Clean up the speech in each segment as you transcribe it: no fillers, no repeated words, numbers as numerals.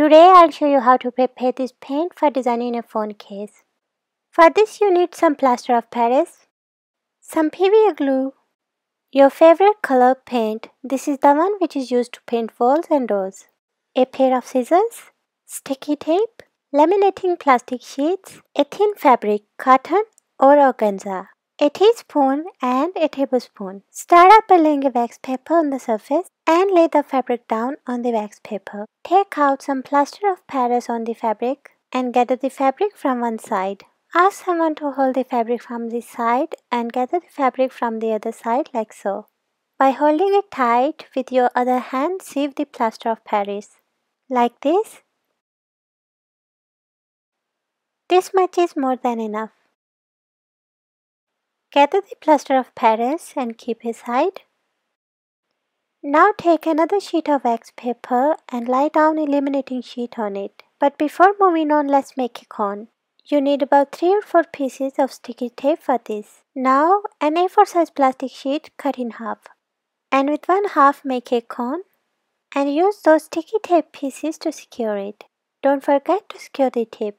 Today I'll show you how to prepare this paint for designing a phone case. For this you need some plaster of Paris, some PVA glue, your favorite color paint, this is the one which is used to paint walls and doors, a pair of scissors, sticky tape, laminating plastic sheets, a thin fabric, cotton or organza, a teaspoon and a tablespoon. Start up by laying a wax paper on the surface and lay the fabric down on the wax paper. Take out some plaster of Paris on the fabric and gather the fabric from one side. Ask someone to hold the fabric from this side and gather the fabric from the other side like so. By holding it tight with your other hand, sieve the plaster of Paris. Like this. This much is more than enough. Gather the plaster of Paris and keep aside. Now take another sheet of wax paper and lie down a laminating sheet on it. But before moving on, let's make a cone. You need about 3 or 4 pieces of sticky tape for this. Now an A4 size plastic sheet cut in half. And with one half make a cone and use those sticky tape pieces to secure it. Don't forget to secure the tip.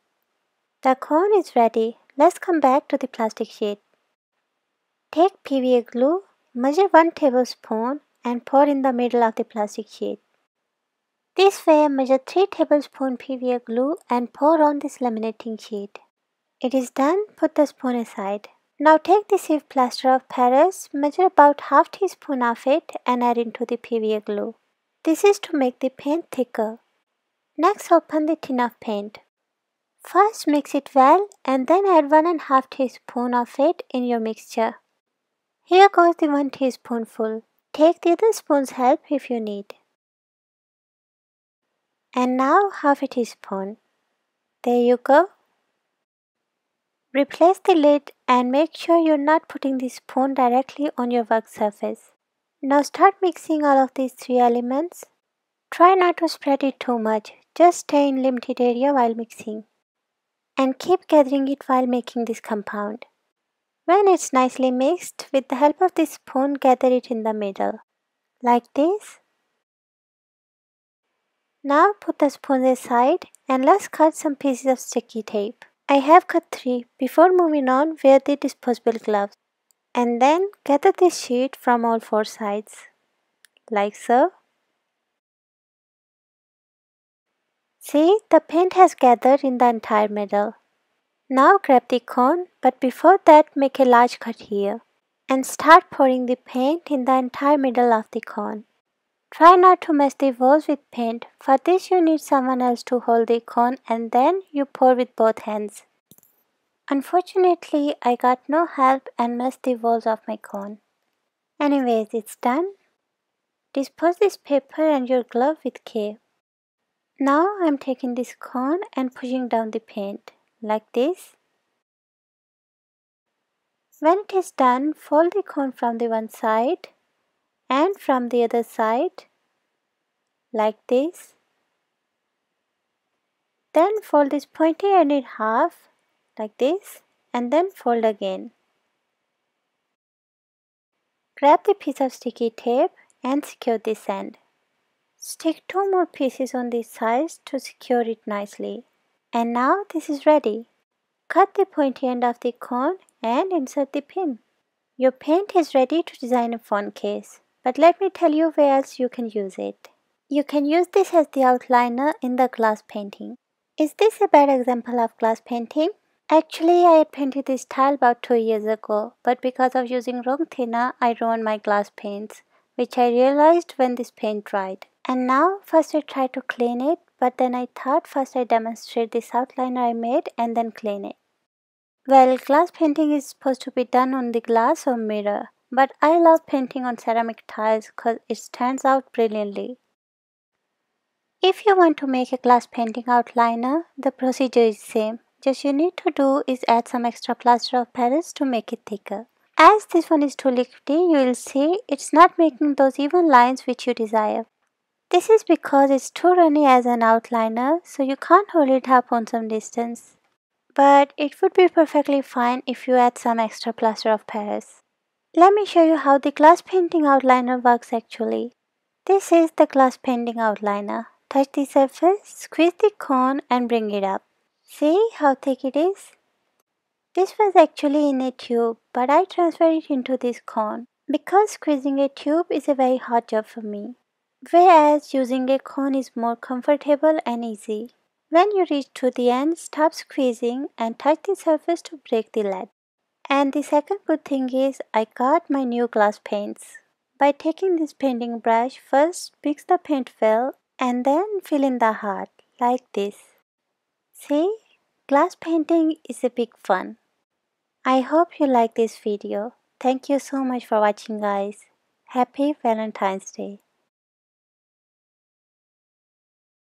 The cone is ready. Let's come back to the plastic sheet. Take PVA glue, measure 1 tablespoon and pour in the middle of the plastic sheet. This way, measure 3 tablespoons PVA glue and pour on this laminating sheet. It is done, put the spoon aside. Now take the sieve plaster of Paris, measure about half teaspoon of it and add into the PVA glue. This is to make the paint thicker. Next, open the tin of paint. First mix it well and then add 1.5 teaspoon of it in your mixture. Here goes the 1 teaspoonful. Take the other spoon's help if you need. And now half a teaspoon. There you go. Replace the lid and make sure you're not putting the spoon directly on your work surface. Now start mixing all of these 3 elements. Try not to spread it too much, just stay in limited area while mixing. And keep gathering it while making this compound. When it's nicely mixed, with the help of the spoon, gather it in the middle, like this. Now put the spoon aside and let's cut some pieces of sticky tape. I have cut 3. Before moving on, wear the disposable gloves. And then gather this sheet from all 4 sides, like so. See, the paint has gathered in the entire middle. Now grab the cone, but before that make a large cut here and start pouring the paint in the entire middle of the cone. Try not to mess the walls with paint. For this you need someone else to hold the cone and then you pour with both hands. Unfortunately, I got no help and messed the walls of my cone. Anyways, it's done. Dispose this paper and your glove with care. Now I'm taking this cone and pushing down the paint, like this. When it is done, fold the cone from the one side and from the other side, like this. Then fold this pointy end in half, like this, and then fold again. Grab the piece of sticky tape and secure this end. Stick 2 more pieces on this side to secure it nicely. And now this is ready. Cut the pointy end of the cone and insert the pin. Your paint is ready to design a phone case. But let me tell you where else you can use it. You can use this as the outliner in the glass painting. Is this a bad example of glass painting? Actually, I had painted this tile about 2 years ago, but because of using wrong thinner, I ruined my glass paints, which I realized when this paint dried. And now, first I tried to clean it, but then I thought first I demonstrate this outliner I made and then clean it. Well, glass painting is supposed to be done on the glass or mirror, but I love painting on ceramic tiles because it stands out brilliantly. If you want to make a glass painting outliner, the procedure is same. Just you need to do is add some extra plaster of Paris to make it thicker. As this one is too liquidy, you will see it's not making those even lines which you desire. This is because it's too runny as an outliner, so you can't hold it up on some distance. But it would be perfectly fine if you add some extra plaster of Paris. Let me show you how the glass painting outliner works actually. This is the glass painting outliner. Touch the surface, squeeze the cone and bring it up. See how thick it is? This was actually in a tube, but I transferred it into this cone because squeezing a tube is a very hard job for me, whereas using a cone is more comfortable and easy. When you reach to the end, stop squeezing and touch the surface to break the lead. And the second good thing is I got my new glass paints. By taking this painting brush, first mix the paint well and then fill in the heart like this. See, glass painting is a big fun. I hope you like this video. Thank you so much for watching guys. Happy Valentine's Day.